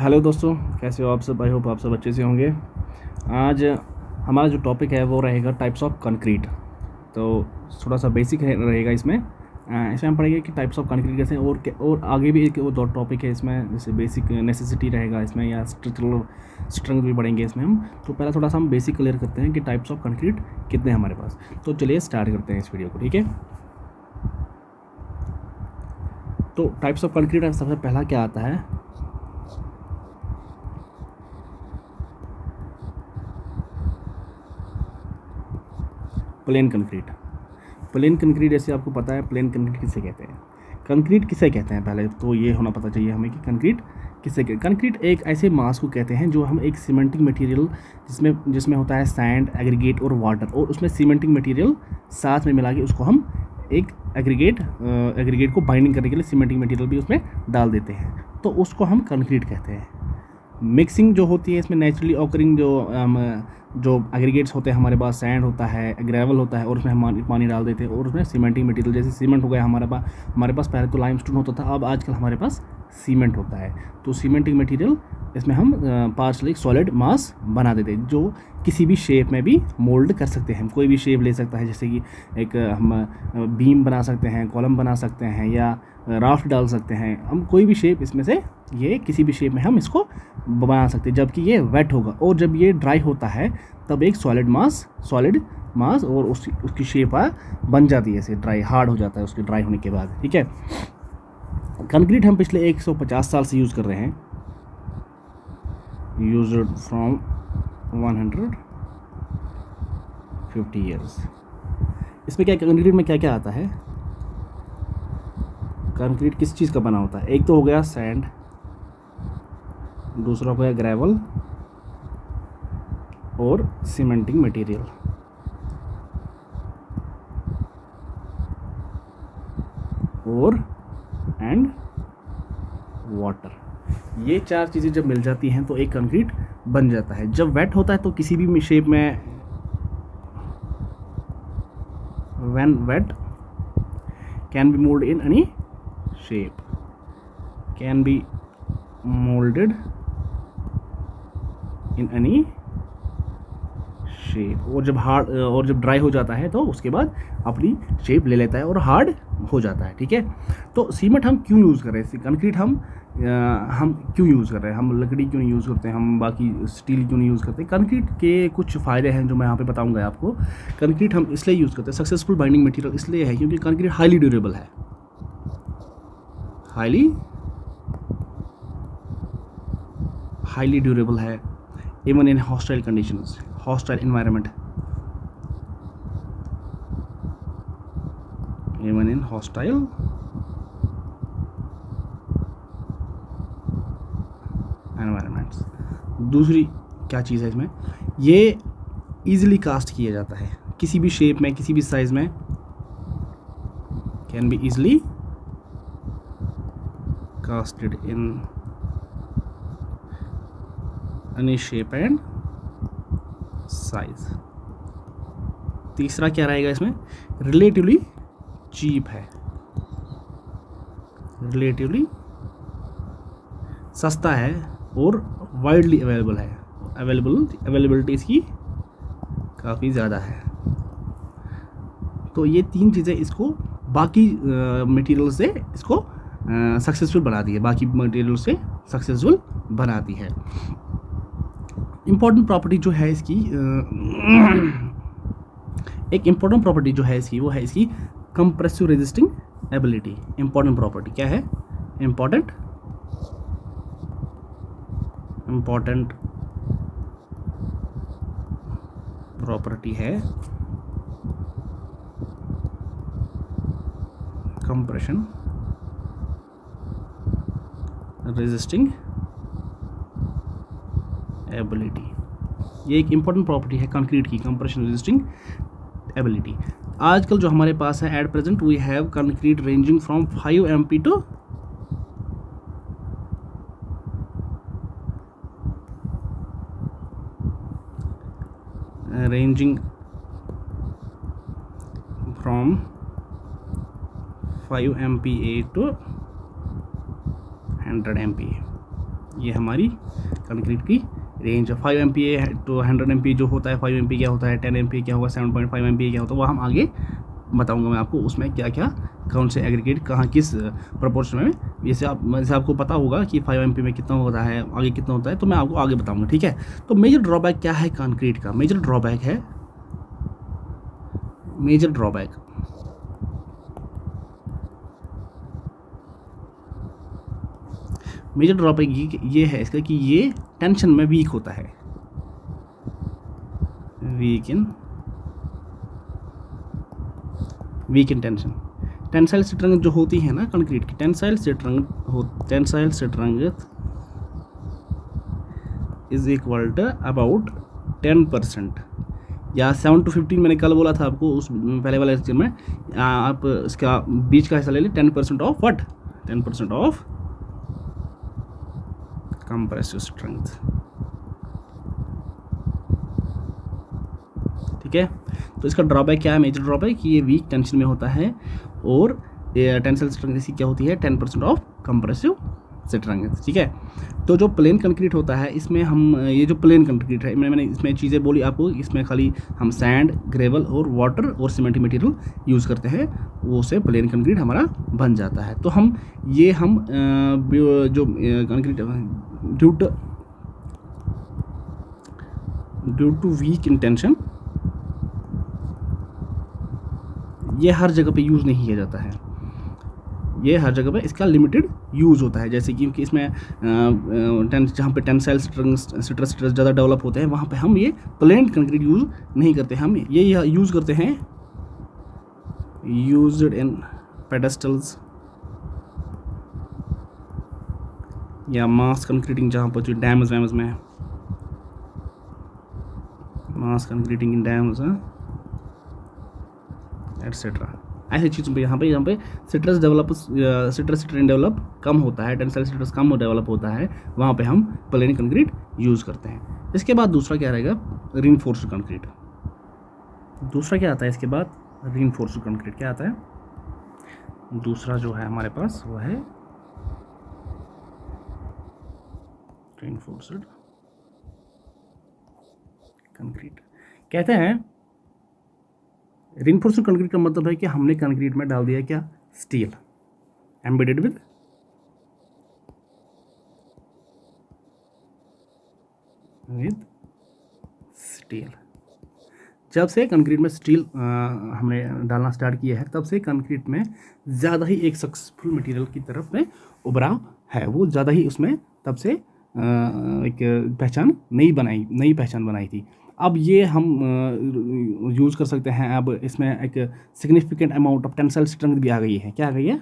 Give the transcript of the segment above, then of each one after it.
Hello दोस्तों, कैसे हो आप सब। आई होप आप सब अच्छे से होंगे। आज हमारा जो टॉपिक है वो रहेगा टाइप्स ऑफ कंक्रीट। तो थोड़ा सा बेसिक रहेगा इसमें। इसमें हम पढ़ेंगे कि टाइप्स ऑफ कंक्रीट कैसे हैं, और आगे भी एक वो दो टॉपिक है इसमें, जैसे बेसिक नेसेसिटी रहेगा इसमें, या स्ट्रक्चरल स्ट्रेंथ भी पढ़ेंगे इसमें हम। तो पहले थोड़ा सा हम बेसिक क्लियर करते हैं कि टाइप्स ऑफ कंक्रीट कितने हैं हमारे पास। तो चलिए स्टार्ट करते हैं इस वीडियो को, ठीक है। तो टाइप्स ऑफ कंक्रीट सबसे पहला क्या आता है, प्लेन कंक्रीट। प्लेन कंक्रीट, जैसे आपको पता है प्लेन कंक्रीट किसे कहते हैं। कंक्रीट किसे कहते हैं, पहले तो ये होना पता चाहिए हमें कि कंक्रीट किसे कहते हैं। कंक्रीट एक ऐसे मास को कहते हैं जो हम एक सीमेंटिंग मटेरियल जिसमें होता है सैंड, एग्रीगेट और वाटर, और उसमें सीमेंटिंग मटेरियल साथ में मिला के उसको हम एक एग्रीगेट को बाइंडिंग करने के लिए सीमेंटिंग मटेरियल भी उसमें डाल देते हैं, तो उसको हम कंक्रीट कहते हैं। मिक्सिंग जो होती है इसमें नेचुरली ऑकरिंग जो एग्रीगेट्स होते हैं हमारे पास, सैंड होता है, ग्रेवल होता है, और उसमें हम पानी डाल देते हैं और उसमें सीमेंटिंग मटेरियल, जैसे सीमेंट हो गया हमारे पास पहले तो लाइमस्टोन होता था, अब आजकल हमारे पास सीमेंट होता है। तो सीमेंटिंग मटेरियल इसमें हम पार्शली सॉलिड मास बना देते हैं, जो किसी भी शेप में भी मोल्ड कर सकते हैं। हम कोई भी शेप ले सकता है, जैसे कि एक हम बीम बना सकते हैं, कॉलम बना सकते हैं, या राफ्ट डाल सकते हैं। हम कोई भी शेप इसमें से, ये किसी भी शेप में हम इसको बना सकते हैं, जबकि ये वेट होगा। और जब ये ड्राई होता है तब एक सॉलिड मास और उसकी शेप बन जाती है, ऐसे ड्राई हार्ड हो जाता है उसके ड्राई होने के बाद, ठीक है। कंक्रीट हम पिछले 150 साल से यूज़ कर रहे हैं, यूज्ड फ्रॉम 150 ईयर्स। इसमें क्या, कंक्रीट में क्या क्या आता है। कंक्रीट किस चीज़ का बना होता है, एक तो हो गया सैंड, दूसरा हो गया ग्रेवल और सीमेंटिंग मटेरियल, और एंड वाटर। ये चार चीज़ें जब मिल जाती हैं तो एक कंक्रीट बन जाता है। जब वेट होता है तो किसी भी शेप में, when wet can be mould in any shape, can be moulded in any shape. और जब ड्राई हो जाता है तो उसके बाद अपनी शेप ले लेता है और हार्ड हो जाता है, ठीक है। तो सीमेंट हम क्यों यूज़ कर रहे हैं, कंक्रीट हम क्यों यूज़ कर रहे हैं, हम लकड़ी क्यों नहीं यूज़ करते हैं, हम बाकी स्टील क्यों नहीं यूज़ करते। कंक्रीट के कुछ फ़ायदे हैं जो मैं यहाँ पे बताऊँगा आपको। कंक्रीट हम इसलिए यूज़ करते हैं, सक्सेसफुल बाइंडिंग मटेरियल इसलिए है क्योंकि कंक्रीट हाईली ड्यूरेबल है, हाईली ड्यूरेबल है, even in hostile conditions, hostile environment, even in hostile environments. दूसरी क्या चीज़ है इसमें, ये इजीली कास्ट किया जाता है, किसी भी शेप में, किसी भी साइज में, can be easily casted in any shape and size. तीसरा क्या रहेगा इसमें, रिलेटिवली चीप है, रिलेटिवली सस्ता है, और वाइडली अवेलेबल है, अवेलेबिलिटी इसकी काफ़ी ज़्यादा है। तो ये तीन चीज़ें इसको बाकी मटेरियल से इसको सक्सेसफुल बनाती है, बाकी मटेरियल से सक्सेसफुल बनाती है। इम्पॉर्टेंट प्रॉपर्टी जो है इसकी, एक इम्पॉर्टेंट प्रॉपर्टी जो है इसकी, वो है इसकी compressive resisting ability. Important property क्या है, इम्पॉर्टेंट प्रॉपर्टी है कंप्रेशन रेजिस्टिंग एबिलिटी। ये एक इम्पॉर्टेंट प्रॉपर्टी है कंक्रीट की, कंप्रेशन रेजिस्टिंग एबिलिटी। आजकल जो हमारे पास है, at present we have concrete ranging from 5 MP to 5 MPa to 100 MPa। ये हमारी कंक्रीट की रेंज है। 5 MPa तो 100 MPa जो होता है, 5 MPa क्या होता है, 10 MPa क्या होगा, 7.5 MPa क्या होता है, वो हम आगे बताऊंगा मैं आपको उसमें क्या क्या कौन से एग्रीगेट कहाँ किस प्रोपोर्शन में। जैसे आपको पता होगा कि 5 MPa में कितना होता है, आगे कितना होता है, तो मैं आपको आगे बताऊंगा, ठीक है। तो मेजर ड्रॉबैक क्या है कंक्रीट का? मेजर ड्रॉबैक है, मेजर ड्रॉबैक मेजर ड्रॉबैक ये है इसका कि ये टेंशन में वीक होता है, weak in tension. Tensile strength जो होती है ना कंक्रीट की, tensile strength is equal to about 10% या 7 to 15। मैंने कल बोला था आपको उस पहले वाले लेक्चर में, आप इसका बीच का हिस्सा ले लें, 10% of what, 10% of compressive strength, ठीक है। तो इसका ड्रॉबैक क्या है, मेजर ड्रॉबैक, ये वीक टेंशन में होता है और टेंसाइल स्ट्रेंथ इसकी क्या होती है, 10% ऑफ कंप्रेसिव स्ट्रेंथ, ठीक है। तो जो प्लेन कंक्रीट होता है इसमें हम ये जो प्लेन कंक्रीट है, मैंने इसमें चीज़ें बोली आपको, इसमें खाली हम सैंड, ग्रेवल और वाटर और सीमेंटी मटेरियल यूज़ करते हैं, वो से प्लेन कंक्रीट हमारा बन जाता है। तो हम जो concrete due to weak in tension, ये हर जगह पे यूज़ नहीं किया जाता है, ये हर जगह पे इसका लिमिटेड यूज़ होता है। जैसे कि इसमें जहाँ पे टेंसाइल स्ट्रेस ज़्यादा डेवलप होते हैं वहाँ पे हम ये प्लेन कंक्रीट यूज़ नहीं करते, हम ये यूज़ करते हैं यूज्ड इन पेडेस्टल्स या मास कंक्रीटिंग, जहाँ पर जो डैम्स वैम्स में मास कंक्रीटिंग इन डैम्स एटसेट्रा, ऐसी चीज़ों पे यहाँ पे स्ट्रेन डेवलप कम होता है, टेंसाइल स्ट्रेस कम डेवलप होता है, वहाँ पे हम प्लेन कंक्रीट यूज़ करते हैं। इसके बाद दूसरा क्या रहेगा, रीइंफोर्स्ड कंक्रीट। दूसरा क्या आता है इसके बाद, रीइंफोर्स्ड कंक्रीट क्या आता है, दूसरा जो है हमारे पास वो है रीइंफोर्स्ड कंक्रीट। कहते हैं रीइंफोर्स्ड कंक्रीट का मतलब है कि हमने कंक्रीट में डाल दिया क्या, स्टील एम्बेडेड विद स्टील। जब से कंक्रीट में स्टील हमने डालना स्टार्ट किया है, तब से कंक्रीट में ज़्यादा ही एक सक्सेसफुल मटेरियल की तरफ में उभराव है, वो ज़्यादा ही उसमें तब से एक नई पहचान बनाई थी। अब ये हम यूज़ कर सकते हैं। अब इसमें एक significant amount of tensile strength भी आ गई है। क्या आ गई है,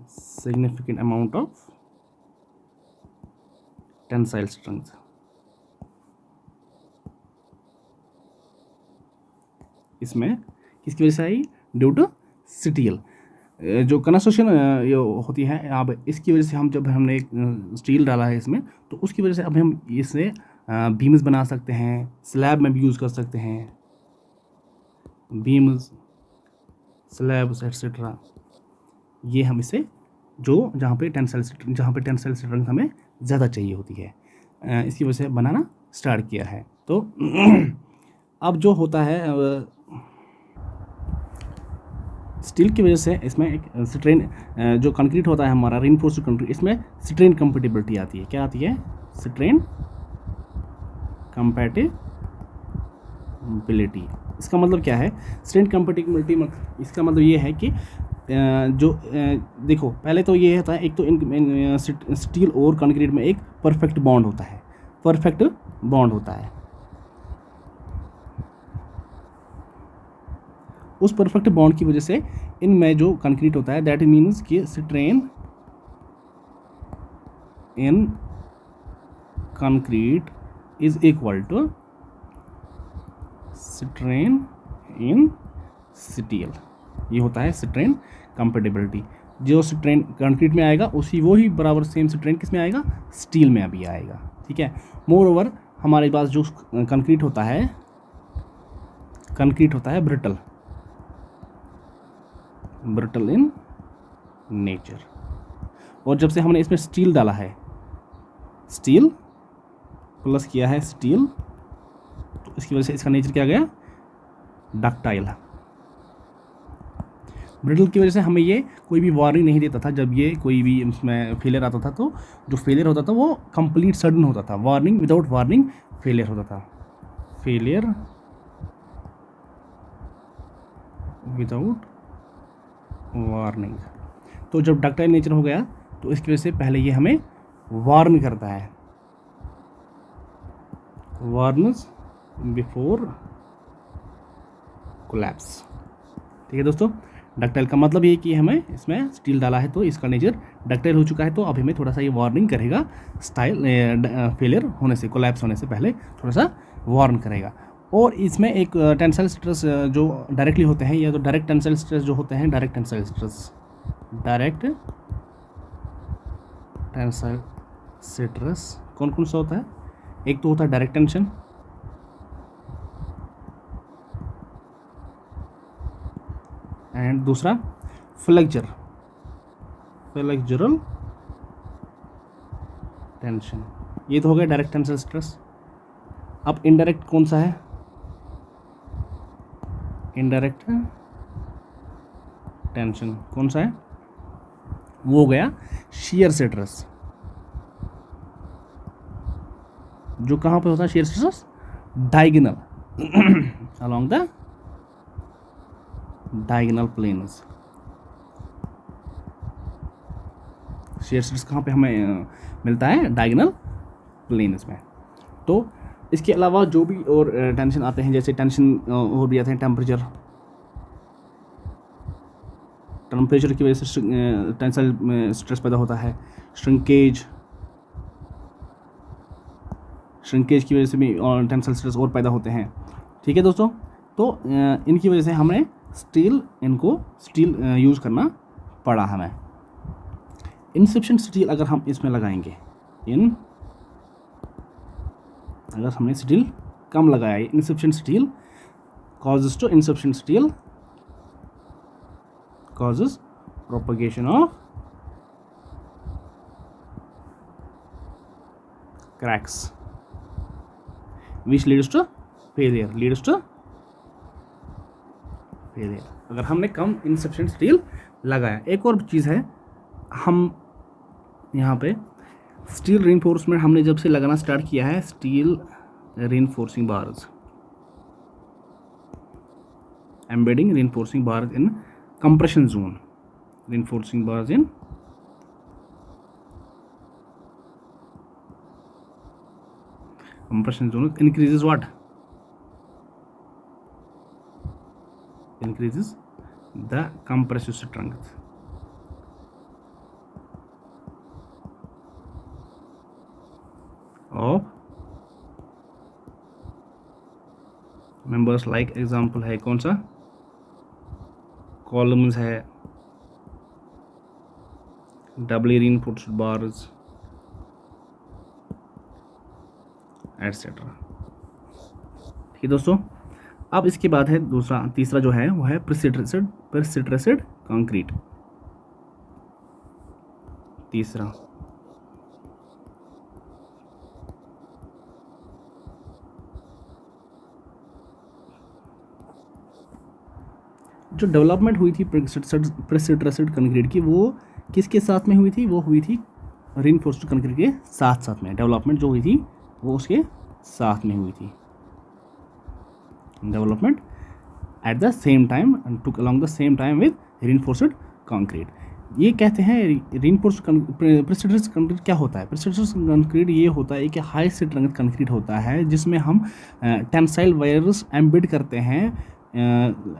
significant amount of tensile strength. इसमें किसकी वजह से आई, ड्यू टू स्टील। जो कंस्ट्रक्शन होती है, अब इसकी वजह से हम जब हमने एक स्टील डाला है इसमें, तो उसकी वजह से अब हम इससे बीम्स बना सकते हैं, स्लैब में भी यूज़ कर सकते हैं, बीम्स, स्लैब्स एटसेट्रा। ये हम इसे जहाँ पे टेंसाइल स्ट्रेंथ हमें ज़्यादा चाहिए होती है, इसकी वजह से बनाना स्टार्ट किया है। तो अब जो होता है स्टील की वजह से इसमें एक स्ट्रेन, जो कंक्रीट होता है हमारा रीइंफोर्स्ड कंक्रीट, इसमें स्ट्रेन कंपैटिबिलिटी आती है। क्या आती है, स्ट्रेन कंपैटिबिलिटी। इसका मतलब क्या है, स्ट्रेन कंपैटिबिलिटी इसका मतलब ये है कि देखो पहले तो ये होता है, एक तो स्टील और कंक्रीट में एक परफेक्ट बॉन्ड होता है, उस परफेक्ट बॉन्ड की वजह से इनमें जो कंक्रीट होता है, दैट मीन्स कि strain in concrete is equal to strain in steel. ये होता है स्ट्रेन कंपैटिबिलिटी। जो स्ट्रेन कंक्रीट में आएगा वही बराबर सेम स्ट्रेन किस में आएगा, स्टील में भी आएगा, ठीक है। मोर ओवर हमारे पास जो कंक्रीट होता है ब्रिटल इन नेचर, और जब से हमने इसमें स्टील डाला है, स्टील प्लस किया है स्टील, तो इसकी वजह से इसका नेचर क्या गया, डक्टाइल। ब्रिटल की वजह से हमें ये कोई भी वार्निंग नहीं देता था। जब ये कोई भी इसमें फेलियर आता था तो जो फेलियर होता था वो कंप्लीट सडन होता था, वार्निंग विदाउट वार्निंग फेलियर होता था, फेलियर विदाउट वार्निंग। तो जब डक्टाइल नेचर हो गया तो इसकी वजह से पहले ये हमें वार्न करता है, वार्नस बिफोर कोलैप्स। ठीक है दोस्तों, डक्टाइल का मतलब ये कि हमें इसमें स्टील डाला है तो इसका नेचर डक्टाइल हो चुका है, तो अब हमें थोड़ा सा ये वार्निंग करेगा, स्टाइल फेलियर होने से, कोलैप्स होने से पहले थोड़ा सा वार्न करेगा। और इसमें एक टेंसाइल स्ट्रेस जो डायरेक्टली होते हैं, या तो डायरेक्ट टेंसाइल स्ट्रेस जो होते हैं, direct tensile stress, direct tensile stress कौन कौन सा होता है, एक तो होता है डायरेक्ट टेंशन, एंड दूसरा फ्लेक्चरल टेंशन। ये तो हो गया डायरेक्ट टेंसाइल स्ट्रेस। अब इनडायरेक्ट कौन सा है, इनडायरेक्ट टेंशन कौन सा है, वो हो गया शियर स्ट्रेस। जो कहाँ पे होता है shear stress, diagonal along the diagonal planes। Shear stress कहाँ पे हमें मिलता है, डायगोनल प्लेन्स में। तो इसके अलावा जो भी और टेंशन आते हैं, जैसे टेंशन और भी आते हैं, टेम्परेचर की वजह से टेंसाइल स्ट्रेस पैदा होता है, श्रिंकेज की वजह से भी टेंसाइल स्ट्रेस और पैदा होते हैं। ठीक है दोस्तों, तो इनकी वजह से हमें स्टील यूज़ करना पड़ा हमें। इनसफिशिएंट स्टील अगर हम इसमें लगाएंगे, अगर हमने स्टील कम लगाया है, insufficient steel causes propagation of cracks which leads to failure, अगर हमने कम इनसफिशिएंट स्टील लगाया। एक और चीज़ है, हम यहाँ पे स्टील रीइंफोर्समेंट हमने जब से लगाना स्टार्ट किया है, steel reinforcing bars, embedding reinforcing bars in compression zone, reinforcing bars in compression zone increases what? Increases the compressive strength of members। like example है कौन सा, कॉलम्स है, डबली रीइंफोर्स्ड बार्स एटसेट्रा। ठीक है दोस्तों, अब इसके बाद है तीसरा जो है वो है प्रेसिट्रेटेड कंक्रीट। तीसरा जो डेवलपमेंट हुई थी प्रेसिट्रेटेड कंक्रीट की, वो किसके साथ में हुई थी, वो हुई थी रीइंफोर्स्ड कंक्रीट के साथ में। डेवलपमेंट जो हुई थी वो उसके साथ में हुई थी, development at the same time and took along the same time with reinforced concrete. ये कहते हैं रीइंफोर्स्ड प्रेसिट्रेटेड कंक्रीट क्या होता है। प्रेसिट्रेटेड कंक्रीट ये होता है कि हाई स्ट्रेंथ कंक्रीट होता है जिसमें हम टेंसाइल वायर्स एम्बेड करते हैं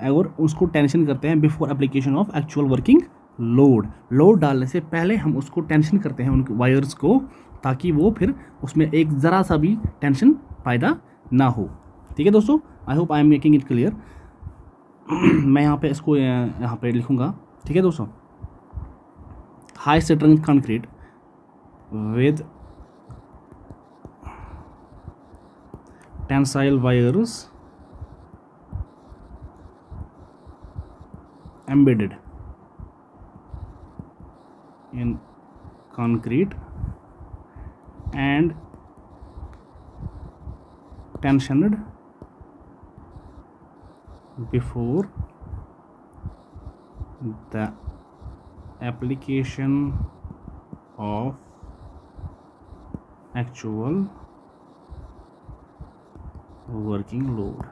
और उसको टेंशन करते हैं before application of actual working load डालने से पहले हम उसको टेंशन करते हैं उनके वायर्स को, ताकि वो फिर उसमें एक ज़रा सा भी टेंशन पैदा ना हो। ठीक है दोस्तों, I hope I am making it clear. मैं यहाँ पे इसको यहाँ पे लिखूँगा। ठीक है दोस्तों, high strength concrete with tensile wires embedded in concrete and tensioned before the application of actual working load।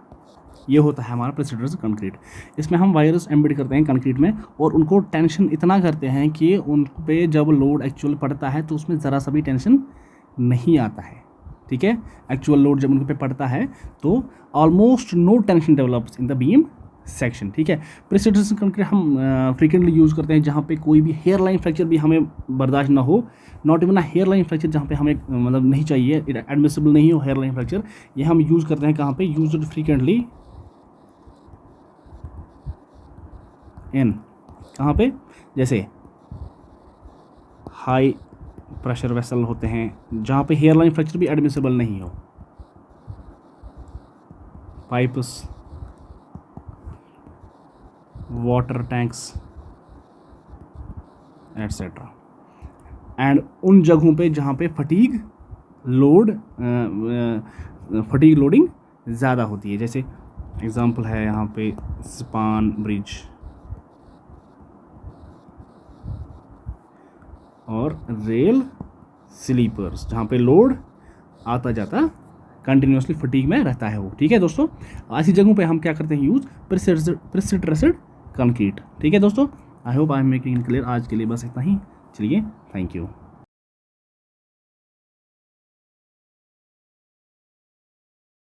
ये होता है हमारा प्रेसिडर्स कंक्रीट। इसमें हम वायर्स एम्बेड करते हैं कंक्रीट में और उनको टेंशन इतना करते हैं कि उन पे जब लोड एक्चुअल पड़ता है तो उसमें ज़रा सा भी टेंशन नहीं आता है। ठीक है, एक्चुअल लोड जब उन पे पड़ता है तो almost no tension develops in the beam section. ठीक है, प्रेसिडर्स कंक्रीट हम फ्रीक्वेंटली यूज़ करते हैं जहाँ पे कोई भी हेयर लाइन फ्रैक्चर भी हमें बर्दाश्त ना हो, not even a hairline fracture जहाँ पे हमें मतलब नहीं चाहिए, एडमिसिबल नहीं हो हेयर लाइन फ्रैक्चर, ये हम यूज़ करते हैं कहाँ पे, यूज फ्रीक्वेंटली इन कहाँ पे, जैसे हाई प्रेशर वेसल होते हैं जहाँ पे हेयर लाइन फ्रैक्चर भी एडमिसिबल नहीं हो, pipes, water tanks etcetera, and उन जगहों पे जहाँ पे फटीग लोडिंग ज़्यादा होती है। जैसे एग्जांपल है यहाँ पे स्पान ब्रिज और रेल स्लीपर्स जहाँ पे लोड आता जाता कंटिन्यूसली फटीग में रहता है वो। ठीक है दोस्तों, ऐसी जगहों पे हम क्या करते हैं, यूज़ प्रेसिडर्स कंक्रीट। ठीक है दोस्तों, I hope I am making clear. आज के लिए बस इतना ही, चलिए, थैंक यू।